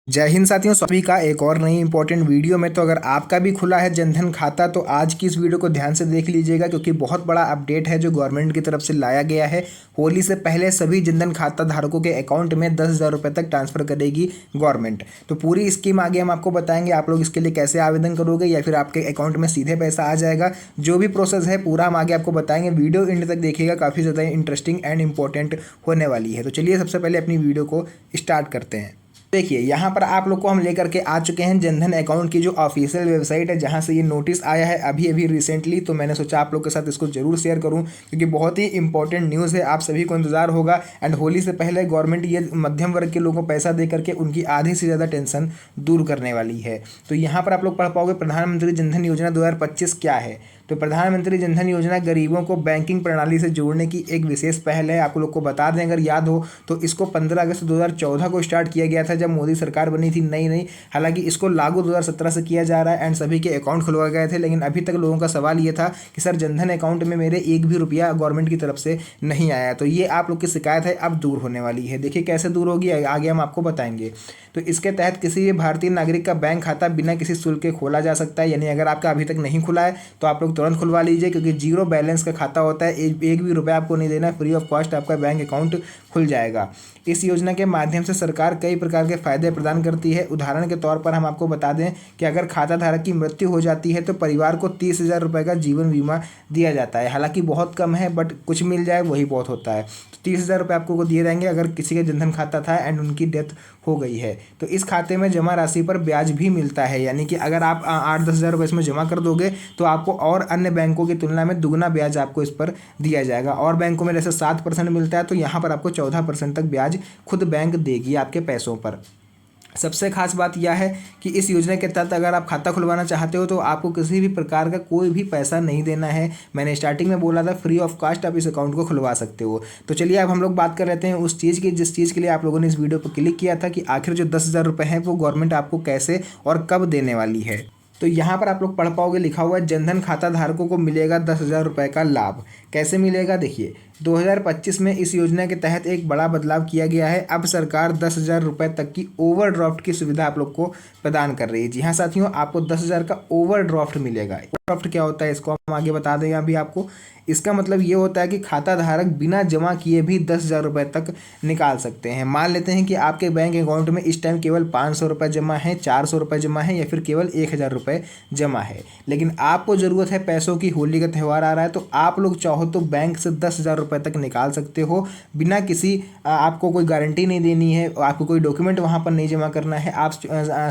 जय हिंद साथियों, सभी का एक और नई इंपॉर्टेंट वीडियो में। तो अगर आपका भी खुला है जनधन खाता तो आज की इस वीडियो को ध्यान से देख लीजिएगा, क्योंकि बहुत बड़ा अपडेट है जो गवर्नमेंट की तरफ से लाया गया है। होली से पहले सभी जनधन खाता धारकों के अकाउंट में 10,000 रुपये तक ट्रांसफर करेगी गवर्नमेंट। तो पूरी स्कीम आगे हम आपको बताएंगे, आप लोग इसके लिए कैसे आवेदन करोगे या फिर आपके अकाउंट में सीधे पैसा आ जाएगा। जो भी प्रोसेस है पूरा हम आगे आपको बताएंगे। वीडियो एंड तक देखिएगा, काफ़ी ज़्यादा इंटरेस्टिंग एंड इंपॉर्टेंट होने वाली है। तो चलिए सबसे पहले अपनी वीडियो को स्टार्ट करते हैं। देखिए यहाँ पर आप लोग को हम लेकर के आ चुके हैं जनधन अकाउंट की जो ऑफिशियल वेबसाइट है, जहाँ से ये नोटिस आया है अभी अभी रिसेंटली। तो मैंने सोचा आप लोग के साथ इसको जरूर शेयर करूँ, क्योंकि बहुत ही इंपॉर्टेंट न्यूज़ है। आप सभी को इंतजार होगा। एंड होली से पहले गवर्नमेंट ये मध्यम वर्ग के लोगों को पैसा दे करके उनकी आधी से ज़्यादा टेंशन दूर करने वाली है। तो यहाँ पर आप लोग पढ़ पाओगे प्रधानमंत्री जनधन योजना 2025 क्या है। तो प्रधानमंत्री जनधन योजना गरीबों को बैंकिंग प्रणाली से जोड़ने की एक विशेष पहल है। आप लोग को बता दें, अगर याद हो तो इसको 15 अगस्त 2014 को स्टार्ट किया गया था, जब मोदी सरकार बनी थी नई नई। हालांकि इसको लागू 2017 से किया जा रहा है एंड सभी के अकाउंट खुलवाए गए थे। लेकिन अभी तक लोगों का सवाल ये था कि सर जनधन अकाउंट में मेरे एक भी रुपया गवर्नमेंट की तरफ से नहीं आया। तो ये आप लोग की शिकायत है अब दूर होने वाली है। देखिए कैसे दूर होगी, आगे हम आपको बताएंगे। तो इसके तहत किसी भी भारतीय नागरिक का बैंक खाता बिना किसी शुल्क के खोला जा सकता है। यानी अगर आपका अभी तक नहीं खुला है तो आप लोग तुरंत खुलवा लीजिए, क्योंकि जीरो बैलेंस का खाता होता है। एक भी रुपया आपको नहीं देना है, फ्री ऑफ कॉस्ट आपका बैंक अकाउंट खुल जाएगा। इस योजना के माध्यम से सरकार कई प्रकार के फायदे प्रदान करती है। उदाहरण के तौर पर हम आपको बता दें कि अगर खाता धारक की मृत्यु हो जाती है तो परिवार को 30,000 रुपये का जीवन बीमा दिया जाता है। हालांकि बहुत कम है, बट कुछ मिल जाए वही बहुत होता है। तो 30,000 रुपये आपको दिए जाएंगे अगर किसी का जनधन खाता था एंड उनकी डेथ हो गई है। तो इस खाते में जमा राशि पर ब्याज भी मिलता है। यानी कि अगर आप 8-10 हज़ार रुपये इसमें जमा कर दोगे तो आपको और अन्य बैंकों की तुलना में दुगना ब्याज आपको इस पर दिया जाएगा। और बैंकों में जैसे 7% मिलता है, तो यहाँ पर आपको 14% तक ब्याज खुद बैंक देगी आपके पैसों पर। सबसे खास बात यह है कि इस योजना के तहत अगर आप खाता खुलवाना चाहते हो तो आपको किसी भी प्रकार का कोई भी पैसा नहीं देना है। मैंने स्टार्टिंग में बोला था फ्री ऑफ कॉस्ट आप इस अकाउंट को खुलवा सकते हो। तो चलिए अब हम लोग बात कर लेते हैं उस चीज़ की जिस चीज़ के लिए आप लोगों ने इस वीडियो पर क्लिक किया था, कि आखिर जो 10,000 रुपये हैं वो गवर्नमेंट आपको कैसे और कब देने वाली है। तो यहाँ पर आप लोग पढ़ पाओगे, लिखा हुआ है जनधन खाता धारकों को मिलेगा 10,000 रुपये का लाभ। कैसे मिलेगा, देखिए 2025 में इस योजना के तहत एक बड़ा बदलाव किया गया है। अब सरकार 10,000 रुपये तक की ओवरड्राफ्ट की सुविधा आप लोग को प्रदान कर रही है। जी हाँ साथियों, आपको 10,000 का ओवरड्राफ्ट मिलेगा। ओवरड्राफ्ट क्या होता है इसको हम आगे बता दें अभी आपको। इसका मतलब ये होता है कि खाता धारक बिना जमा किए भी 10,000 रुपये तक निकाल सकते हैं। मान लेते हैं कि आपके बैंक अकाउंट में इस टाइम केवल 500 रुपये जमा है, 400 रुपये जमा है या फिर केवल 1,000 रुपये जमा है। लेकिन आपको ज़रूरत है पैसों की, होली का त्यौहार आ रहा है, तो आप लोग चाहो तो बैंक से 10,000 रुपये तक निकाल सकते हो बिना किसी आपको कोई गारंटी नहीं देनी है, आपको कोई डॉक्यूमेंट वहाँ पर नहीं जमा करना है। आप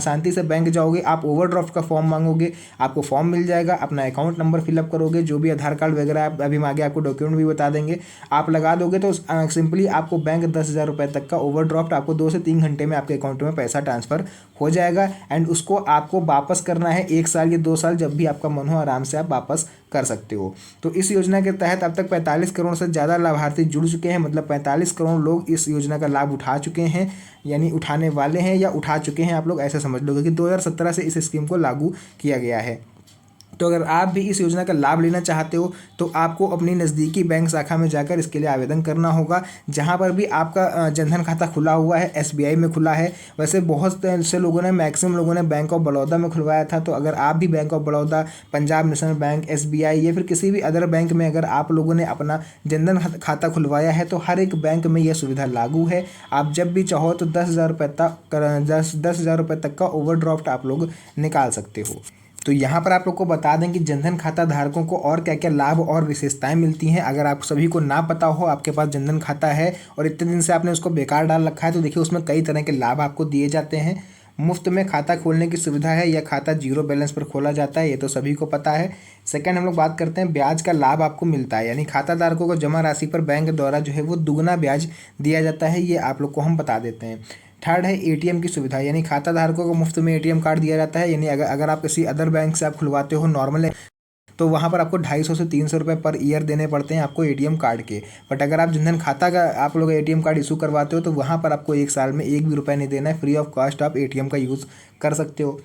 शांति से बैंक जाओगे, आप ओवरड्राफ्ट का फॉर्म मांगोगे, आपको फॉर्म मिल जाएगा, अपना अकाउंट नंबर फिलअप करोगे, जो भी आधार कार्ड वगैरह आप अभी हम आगे आपको डॉक्यूमेंट भी बता देंगे, आप लगा दोगे तो सिंपली आपको बैंक 10,000 रुपये तक का ओवरड्राफ्ट आपको 2 से 3 घंटे में आपके अकाउंट में पैसा ट्रांसफ़र हो जाएगा। एंड उसको आपको वापस करना है 1 साल या 2 साल, जब भी आपका मन हो आराम से आप वापस कर सकते हो। तो इस योजना के तहत अब तक 45 करोड़ से ज़्यादा लाभार्थी जुड़ चुके हैं। मतलब 45 करोड़ लोग इस योजना का लाभ उठा चुके हैं, यानी उठाने वाले हैं या उठा चुके हैं, आप लोग ऐसा समझ लो, क्योंकि 2017 से इस स्कीम को लागू किया गया है। तो अगर आप भी इस योजना का लाभ लेना चाहते हो तो आपको अपनी नज़दीकी बैंक शाखा में जाकर इसके लिए आवेदन करना होगा। जहां पर भी आपका जनधन खाता खुला हुआ है, एसबीआई में खुला है। वैसे बहुत से लोगों ने, मैक्सिमम लोगों ने बैंक ऑफ बड़ौदा में खुलवाया था। तो अगर आप भी bank of Baroda, Punjab national bank, SBI या फिर किसी भी अदर बैंक में अगर आप लोगों ने अपना जनधन खाता खुलवाया है तो हर एक बैंक में यह सुविधा लागू है। आप जब भी चाहो तो 10,000 रुपये तक 10,000 रुपये तक का ओवरड्राफ्ट आप लोग निकाल सकते हो। तो यहाँ पर आप लोग को बता दें कि जनधन खाता धारकों को और क्या क्या लाभ और विशेषताएं मिलती हैं। अगर आप सभी को ना पता हो, आपके पास जनधन खाता है और इतने दिन से आपने उसको बेकार डाल रखा है, तो देखिए उसमें कई तरह के लाभ आपको दिए जाते हैं। मुफ्त में खाता खोलने की सुविधा है, यह खाता जीरो बैलेंस पर खोला जाता है, ये तो सभी को पता है। सेकंड हम लोग बात करते हैं ब्याज का लाभ आपको मिलता है, यानी खाता धारकों को जमा राशि पर बैंक द्वारा जो है वो दुगना ब्याज दिया जाता है, ये आप लोग को हम बता देते हैं। थर्ड है एटीएम की सुविधा, यानी खाता धारकों को मुफ्त में एटीएम कार्ड दिया जाता है। यानी अगर आप किसी अदर बैंक से आप खुलवाते हो नॉर्मल, तो वहाँ पर आपको 250 से 300 रुपये पर ईयर देने पड़ते हैं आपको एटीएम कार्ड के। बट अगर आप जनधन खाता का आप लोग एटीएम कार्ड इशू करवाते हो तो वहाँ पर आपको 1 साल में 1 भी रुपये नहीं देना है, फ्री ऑफ कॉस्ट आप एटीएम का यूज़ कर सकते हो।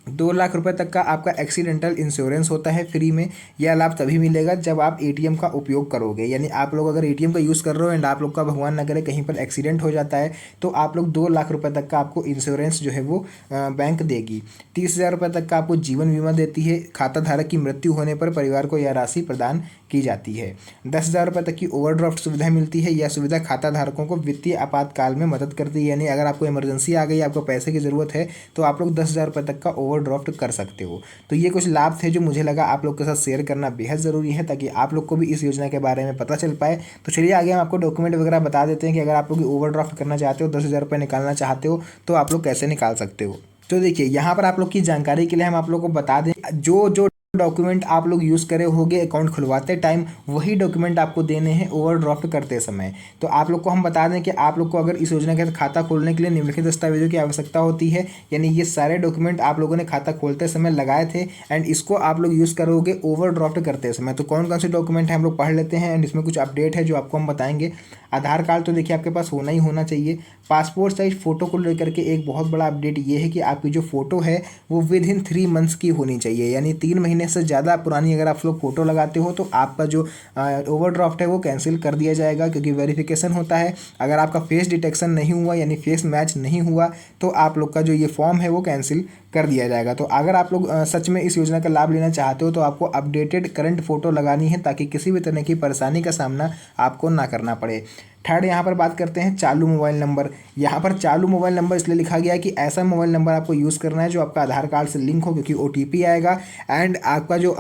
2 लाख रुपए तक का आपका एक्सीडेंटल इंश्योरेंस होता है फ्री में। यह लाभ तभी मिलेगा जब आप एटीएम का उपयोग करोगे, यानी आप लोग अगर एटीएम का यूज़ कर रहे हो एंड आप लोग का भगवान न करे कहीं पर एक्सीडेंट हो जाता है तो आप लोग 2 लाख रुपए तक का आपको इंश्योरेंस जो है वो बैंक देगी। 30,000 रुपये तक का आपको जीवन बीमा देती है। खाता धारक की मृत्यु होने पर परिवार को यह राशि प्रदान की जाती है। 10,000 रुपये तक की ओवरड्राफ्ट सुविधा मिलती है। यह सुविधा खाता धारकों को वित्तीय आपातकाल में मदद करती है, यानी अगर आपको इमरजेंसी आ गई, आपको पैसे की ज़रूरत है तो आप लोग 10,000 रुपये तक का ओवरड्राफ्ट कर सकते हो। तो ये कुछ लाभ थे जो मुझे लगा आप लोग के साथ शेयर करना बेहद ज़रूरी है, ताकि आप लोग को भी इस योजना के बारे में पता चल पाए। तो चलिए आगे हम आपको डॉक्यूमेंट वगैरह बता देते हैं कि अगर आप लोग ओवरड्राफ्ट करना चाहते हो, 10,000 रुपये निकालना चाहते हो तो आप लोग कैसे निकाल सकते हो। तो देखिए यहाँ पर आप लोग की जानकारी के लिए हम आप लोग को बता दें, जो जो डॉक्यूमेंट आप लोग यूज़ करे होगे अकाउंट खुलवाते टाइम, वही डॉक्यूमेंट आपको देने हैं ओवरड्राफ्ट करते समय। तो आप लोग को हम बता दें कि आप लोग को अगर इस योजना के तहत खाता खोलने के लिए निम्नलिखित दस्तावेजों की आवश्यकता होती है, यानी ये सारे डॉक्यूमेंट आप लोगों ने खाता खोलते समय लगाए थे एंड इसको आप लोग यूज़ करोगे ओवरड्राफ्ट करते समय। तो कौन कौन से डॉक्यूमेंट हैं हम लोग पढ़ लेते हैं एंड इसमें कुछ अपडेट है जो आपको हम बताएंगे। आधार कार्ड तो देखिए आपके पास होना ही होना चाहिए। पासपोर्ट साइज फ़ोटो को लेकर के एक बहुत बड़ा अपडेट ये है कि आपकी जो फ़ोटो है वो विद इन 3 मंथ्स की होनी चाहिए, यानी 3 महीने से ज़्यादा पुरानी अगर आप लोग फ़ोटो लगाते हो तो आपका जो ओवरड्राफ्ट है वो कैंसिल कर दिया जाएगा, क्योंकि वेरिफिकेशन होता है। अगर आपका फेस डिटेक्शन नहीं हुआ यानी फेस मैच नहीं हुआ तो आप लोग का जो ये फॉर्म है वो कैंसिल कर दिया जाएगा। तो अगर आप लोग सच में इस योजना का लाभ लेना चाहते हो तो आपको अपडेटेड करंट फ़ोटो लगानी है, ताकि किसी भी तरह की परेशानी का सामना आपको ना करना पड़े। थर्ड यहाँ पर बात करते हैं चालू मोबाइल नंबर। यहाँ पर चालू मोबाइल नंबर इसलिए लिखा गया है कि ऐसा मोबाइल नंबर आपको यूज़ करना है जो आपका आधार कार्ड से लिंक हो, क्योंकि ओटीपी आएगा एंड आपका जो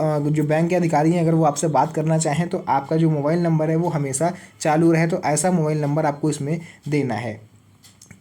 बैंक के अधिकारी हैं अगर वो आपसे बात करना चाहें तो आपका जो मोबाइल नंबर है वो हमेशा चालू रहे। तो ऐसा मोबाइल नंबर आपको इसमें देना है।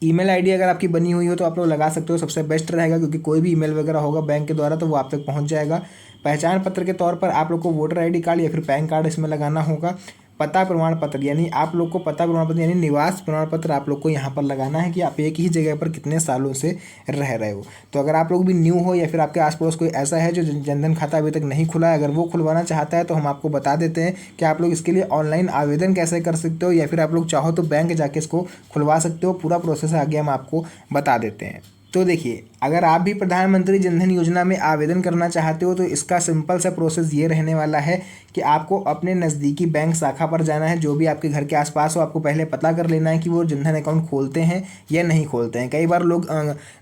ईमेल आईडी अगर आपकी बनी हुई हो तो आप लोग लगा सकते हो, सबसे बेस्ट रहेगा, क्योंकि कोई भी ईमेल वगैरह होगा बैंक के द्वारा तो वो आप तक पहुंच जाएगा। पहचान पत्र के तौर पर आप लोग को वोटर आईडी कार्ड या फिर पैन कार्ड इसमें लगाना होगा। पता प्रमाण पत्र, यानी आप लोग को पता प्रमाण पत्र यानी निवास प्रमाण पत्र आप लोग को यहाँ पर लगाना है कि आप एक ही जगह पर कितने सालों से रह रहे हो। तो अगर आप लोग भी न्यू हो या फिर आपके आसपास कोई ऐसा है जो जनधन खाता अभी तक नहीं खुला है, अगर वो खुलवाना चाहता है तो हम आपको बता देते हैं कि आप लोग इसके लिए ऑनलाइन आवेदन कैसे कर सकते हो, या फिर आप लोग चाहो तो बैंक जाके इसको खुलवा सकते हो। पूरा प्रोसेस आगे हम आपको बता देते हैं। तो देखिए, अगर आप भी प्रधानमंत्री जनधन योजना में आवेदन करना चाहते हो तो इसका सिंपल सा प्रोसेस ये रहने वाला है कि आपको अपने नज़दीकी बैंक शाखा पर जाना है, जो भी आपके घर के आसपास हो। आपको पहले पता कर लेना है कि वो जनधन अकाउंट खोलते हैं या नहीं खोलते हैं। कई बार लोग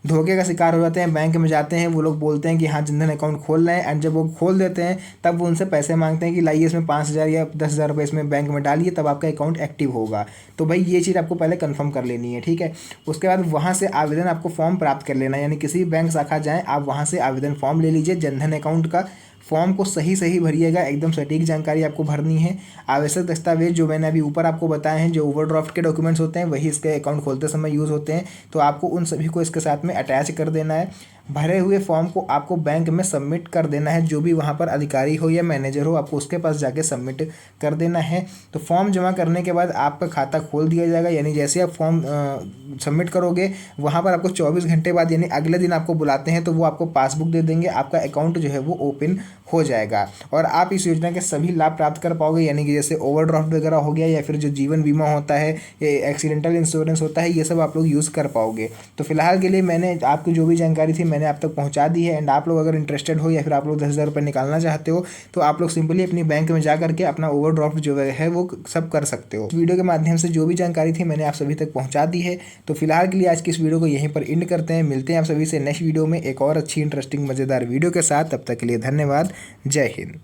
धोखे का शिकार हो जाते हैं, बैंक में जाते हैं, वो लोग बोलते हैं कि हाँ जनधन अकाउंट खोल रहे हैं एंड जब वो खोल देते हैं तब वो उनसे पैसे मांगते हैं कि लाइए इसमें 5,000 या 10,000 रुपये इसमें बैंक में डालिए तब आपका अकाउंट एक्टिव होगा। तो भाई ये चीज़ आपको पहले कन्फर्म कर लेनी है, ठीक है। उसके बाद वहाँ से आवेदन आपको फॉर्म प्राप्त कर लेना है, यानी किसी बैंक शाखा जाएं, आप वहाँ से आवेदन फॉर्म ले लीजिए। जनधन अकाउंट का फॉर्म को सही सही भरिएगा, एकदम सटीक जानकारी आपको भरनी है। आवश्यक दस्तावेज जो मैंने अभी ऊपर आपको बताए हैं, जो ओवरड्राफ्ट के डॉक्यूमेंट्स होते हैं वही इसके अकाउंट खोलते समय यूज़ होते हैं, तो आपको उन सभी को इसके साथ में अटैच कर देना है। भरे हुए फॉर्म को आपको बैंक में सबमिट कर देना है, जो भी वहाँ पर अधिकारी हो या मैनेजर हो आपको उसके पास जाके सबमिट कर देना है। तो फॉर्म जमा करने के बाद आपका खाता खोल दिया जाएगा, यानी जैसे आप फॉर्म सबमिट करोगे वहाँ पर आपको 24 घंटे बाद यानी अगले दिन आपको बुलाते हैं तो वो आपको पासबुक दे देंगे, आपका अकाउंट जो है वो ओपन हो जाएगा और आप इस योजना के सभी लाभ प्राप्त कर पाओगे। यानी कि जैसे ओवरड्राफ्ट वगैरह हो गया या फिर जो जीवन बीमा होता है, एक्सीडेंटल इंश्योरेंस होता है, ये सब आप लोग यूज़ कर पाओगे। तो फिलहाल के लिए मैंने आपको जो भी जानकारी थी मैंने आप तक पहुंचा दी है एंड आप लोग अगर इंटरेस्टेड हो या फिर आप लोग 10,000 रुपये निकालना चाहते हो तो आप लोग सिंपली अपनी बैंक में जा करके अपना ओवरड्राफ्ट जो है वो सब कर सकते हो। वीडियो के माध्यम से जो भी जानकारी थी मैंने आप सभी तक पहुंचा दी है। तो फिलहाल के लिए आज की इस वीडियो को यहीं पर एंड करते हैं। मिलते हैं आप सभी से नेक्स्ट वीडियो में एक और अच्छी इंटरेस्टिंग मज़ेदार वीडियो के साथ। तब तक के लिए धन्यवाद। जय हिंद।